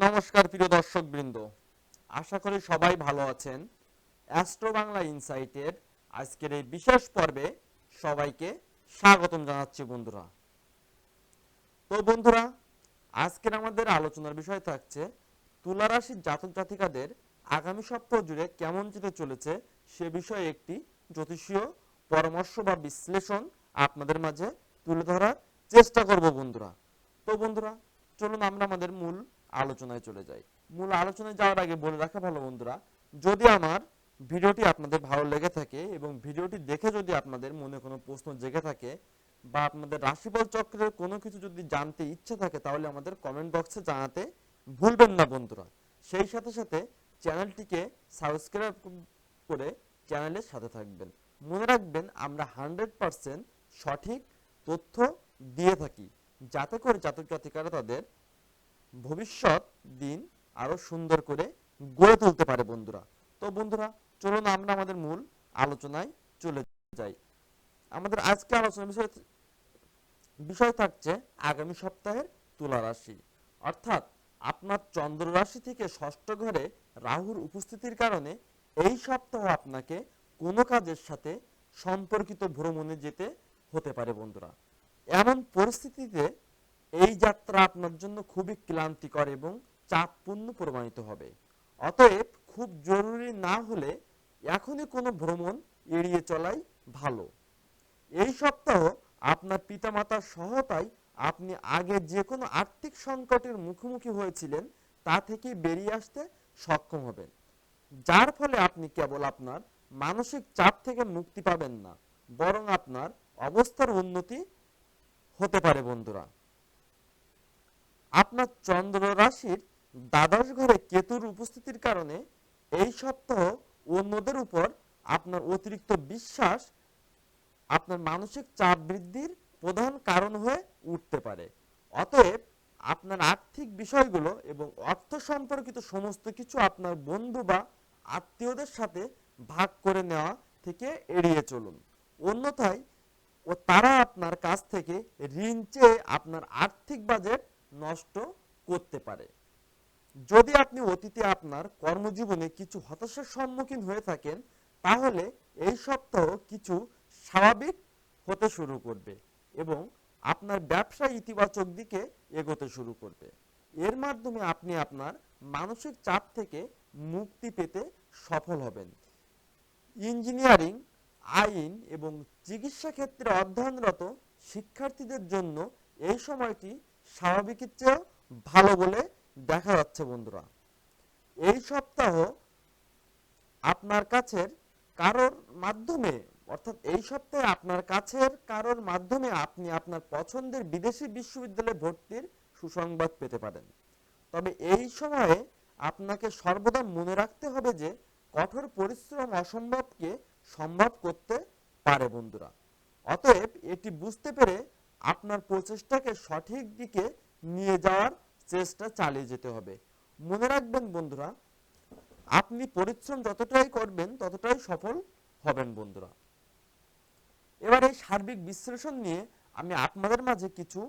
নমস্কার প্রিয় দর্শকবৃন্দ, আশা করি সবাই ভালো আছেন। অ্যাস্ট্রো বাংলা ইনসাইটের আজকের এই বিশেষ পর্বে সবাইকে স্বাগতম জানাচ্ছি বন্ধুরা। তো বন্ধুরা, আজকের আমাদের আলোচনার বিষয় থাকছে তুলা রাশির জাতক জাতিকাদের আগামী সপ্তাহ জুড়ে কেমন যেতে চলেছে সে বিষয়ে একটি জ্যোতিষীয় পরামর্শ বা বিশ্লেষণ আপনাদের মাঝে তুলে ধরার চেষ্টা করব বন্ধুরা। তো বন্ধুরা, চলুন আমরা আমাদের মূল আলোচনায় চলে যাই। মূল আলোচনায় যাওয়ার আগে বলে রাখা ভালো বন্ধুরা, যদি আমার ভিডিওটি আপনাদের ভালো লেগে থাকে এবং ভিডিওটি দেখে যদি আপনাদের মনে কোনো প্রশ্ন জেগে থাকে বা আপনাদের রাশিফল চক্রের কোনো কিছু যদি জানতে ইচ্ছে থাকে, তাহলে আমাদের কমেন্ট বক্সে জানাতে ভুলবেন না বন্ধুরা। সেই সাথে সাথে চ্যানেলটিকে সাবস্ক্রাইব করে চ্যানেলের সাথে থাকবেন। মনে রাখবেন, আমরা 100% সঠিক তথ্য দিয়ে থাকি, যাতে করে জাতক জাতিকারা তাদের ভবিষ্যৎ দিন আরো সুন্দর করে গড়ে তুলতে পারে বন্ধুরা। তো বন্ধুরা, চলুন আমরা আমাদের মূল আলোচনায় চলে যাই। আমাদের আজকে আলোচনার বিষয় থাকছে আগামী সপ্তাহের তুলা রাশি, অর্থাৎ আপনার চন্দ্র রাশি থেকে ষষ্ঠ ঘরে রাহুর উপস্থিতির কারণে এই সপ্তাহ আপনাকে কোনো কাজের সাথে সম্পর্কিত ভ্রমণে যেতে হতে পারে বন্ধুরা। এমন পরিস্থিতিতে এই যাত্রা আপনার জন্য খুবই ক্লান্তিকর এবং চাপপূর্ণ প্রমাণিত হবে। অতএব খুব জরুরি না হলে এখনই কোনো ভ্রমণ এড়িয়ে চলাই ভালো। এই সপ্তাহ আপনার পিতামাতার সহায়তায় আপনি আগে যে কোনো আর্থিক সংকটের মুখোমুখি হয়েছিলেন তা থেকে বেরিয়ে আসতে সক্ষম হবেন, যার ফলে আপনি কেবল আপনার মানসিক চাপ থেকে মুক্তি পাবেন না, বরং আপনার অবস্থার উন্নতি হতে পারে বন্ধুরা। আপনার চন্দ্র রাশির দ্বাদশ ঘরে কেতুর উপস্থিতির কারণে এই সপ্তাহ অন্যদের উপর আপনার অতিরিক্ত বিশ্বাস আপনার মানসিক চাপ বৃদ্ধির প্রধান কারণ হয়ে উঠতে পারে। অতএব আপনার আর্থিক বিষয়গুলো এবং অর্থ সম্পর্কিত সমস্ত কিছু আপনার বন্ধু বা আত্মীয়দের সাথে ভাগ করে নেওয়া থেকে এড়িয়ে চলুন। অন্যথায় তারা আপনার কাছ থেকে ঋণ চেয়ে আপনার আর্থিক বাজেট নষ্ট করতে পারে। যদি আপনি অতীতে আপনার কর্মজীবনে কিছু হতাশার সম্মুখীন হয়ে থাকেন, তাহলে এই সপ্তাহ কিছু স্বাভাবিক হতে শুরু করবে এবং আপনার ব্যবসা ইতিবাচক দিকে এগোতে শুরু করবে। এর মাধ্যমে আপনি আপনার মানসিক চাপ থেকে মুক্তি পেতে সফল হবেন। ইঞ্জিনিয়ারিং, আইন এবং চিকিৎসা ক্ষেত্রে অধ্যয়নরত শিক্ষার্থীদের জন্য এই সময়টি স্বাভাবিকের চেয়েও ভালো বলে দেখা যাচ্ছে বন্ধুরা। এই সপ্তাহ আপনার কাছের কারোর মাধ্যমে, অর্থাৎ এই সপ্তাহে আপনার কাছের কারোর মাধ্যমে আপনি আপনার পছন্দের বিদেশি বিশ্ববিদ্যালয়ে ভর্তির সুসংবাদ পেতে পারেন। তবে এই সময়ে আপনাকে সর্বদা মনে রাখতে হবে যে কঠোর পরিশ্রম অসম্ভবকে সম্ভব করতে পারে বন্ধুরা। অতএব এটি বুঝতে পেরে আপনার প্রচেষ্টাকে সঠিক দিকে নিয়ে যাওয়ার চেষ্টা চালিয়ে যেতে হবে। মনে রাখবেন বন্ধুরা, আপনি পরিশ্রম যতটাই করবেন ততটাই সফল হবেন বন্ধুরা। এবার এই সার্বিক বিশ্লেষণ নিয়ে আমি আপনাদের মাঝে কিছু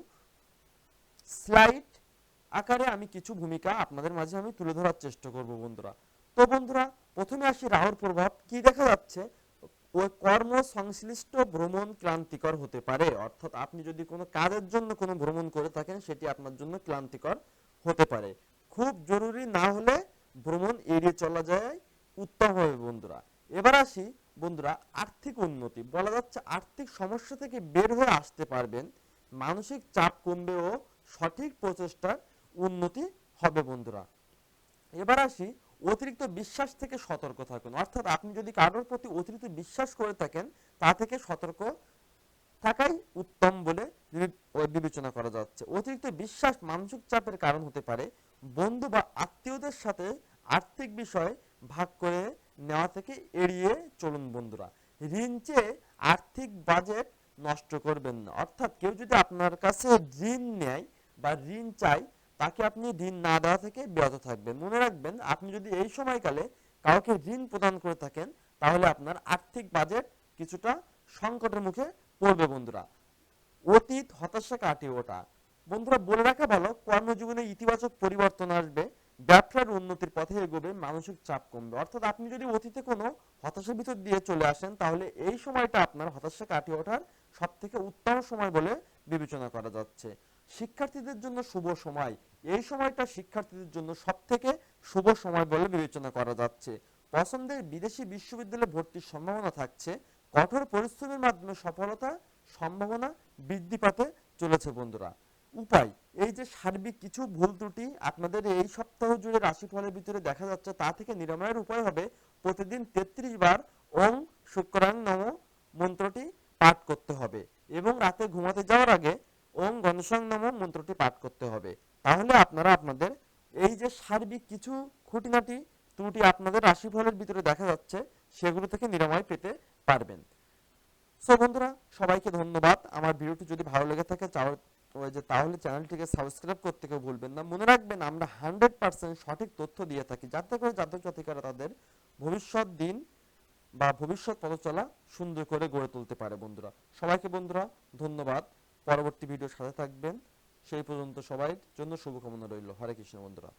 স্লাইড আকারে আমি কিছু ভূমিকা আপনাদের মাঝে আমি তুলে ধরার চেষ্টা করব বন্ধুরা। তো বন্ধুরা, প্রথমে আসি রাহুর প্রভাব কি দেখা যাচ্ছে। ওই কর্ম সংশ্লিষ্ট ভ্রমণ ক্লান্তিকর হতে পারে, অর্থাৎ আপনি যদি কোনো কাজের জন্য কোনো ভ্রমণ করে থাকেন সেটি আপনার জন্য ক্লান্তিকর হতে পারে। খুব জরুরি না হলে ভ্রমণ এড়িয়ে চলা যায় উত্তম হবে বন্ধুরা। এবার আসি বন্ধুরা আর্থিক উন্নতি। বলা যাচ্ছে আর্থিক সমস্যা থেকে বের হয়ে আসতে পারবেন, মানসিক চাপ কমবে ও সঠিক প্রচেষ্টার উন্নতি হবে বন্ধুরা। এবার আসি অতিরিক্ত বিশ্বাস থেকে সতর্ক থাকুন, অর্থাৎ আপনি যদি কারোর প্রতি অতিরিক্ত বিশ্বাস করে থাকেন তা থেকে সতর্ক থাকাই উত্তম বলে বিবেচনা করা যাচ্ছে। অতিরিক্ত বিশ্বাস মানসিক চাপের কারণ হতে পারে। বন্ধু বা আত্মীয়দের সাথে আর্থিক বিষয় ভাগ করে নেওয়া থেকে এড়িয়ে চলুন বন্ধুরা। ঋণ চেয়ে আর্থিক বাজেট নষ্ট করবেন না, অর্থাৎ কেউ যদি আপনার কাছে ঋণ নেয় বা ঋণ চায়, তাকে আপনি ঋণ না দেওয়া থেকে বিরত থাকবেন। মনে রাখবেন, আপনি যদি এই সময়কালে কাউকে ঋণ প্রদান করে থাকেন তাহলে আপনার আর্থিক বাজেট কিছুটা সংকটের মুখে পড়বে বন্ধুরা। অতীত হতাশা কাটিয়ে ওঠা। বন্ধুরা বলে রাখা ভালো, কর্মজীবনে ইতিবাচক পরিবর্তন আসবে। উন্নতির পথে এগোবে, মানসিক চাপ কমবে। অর্থাৎ আপনি যদি অতীতে কোনো হতাশার ভিতর দিয়ে চলে আসেন, তাহলে এই সময়টা আপনার হতাশা কাটিয়ে ওঠার সব থেকে উত্তম সময় বলে বিবেচনা করা যাচ্ছে। শিক্ষার্থীদের জন্য শুভ সময়, এই সময়টা শিক্ষার্থীদের জন্য সব থেকে শুভ সময় বলে বিবেচনা করা যাচ্ছে। পছন্দের বিদেশি বিশ্ববিদ্যালয়ে ভর্তির সম্ভাবনা থাকছে। কঠোর পরিশ্রমের মাধ্যমে সফলতা সম্ভাবনা বৃদ্ধি পেতে চলেছে বন্ধুরা। উপায়, এই যে সার্বিক কিছু ভুল ত্রুটি আপনাদের এই সপ্তাহ জুড়ে রাশিফলের ভিতরে দেখা যাচ্ছে, তা থেকে নিরাময়ের উপায় হবে প্রতিদিন 33 বার ওং শুক্রাং নম মন্ত্রটি পাঠ করতে হবে এবং রাতে ঘুমাতে যাওয়ার আগে ওং গণেশং নম মন্ত্রটি পাঠ করতে হবে। তাহলে আপনারা আপনাদের এই যে সার্বিক কিছু খুঁটিনাটি ত্রুটি আপনাদের রাশিফলের ভিতরে দেখা যাচ্ছে, সেগুলো থেকে নিরাময় পেতে পারবেন। সো বন্ধুরা, সবাইকে ধন্যবাদ। আমার ভিডিওটি যদি ভালো লেগে থাকে তাহলে চ্যানেলটিকে সাবস্ক্রাইব করতে কেউ ভুলবেন না। মনে রাখবেন, আমরা 100% সঠিক তথ্য দিয়ে থাকি, যাতে করে জাতক জাতিকারা তাদের ভবিষ্যৎ দিন বা ভবিষ্যৎ পথচলা সুন্দর করে গড়ে তুলতে পারে। বন্ধুরা, সবাইকে বন্ধুরা ধন্যবাদ। পরবর্তী ভিডিওর সাথে থাকবেন। সেই পর্যন্ত সবার জন্য শুভকামনা রইল। হরে কৃষ্ণ বন্ধুরা।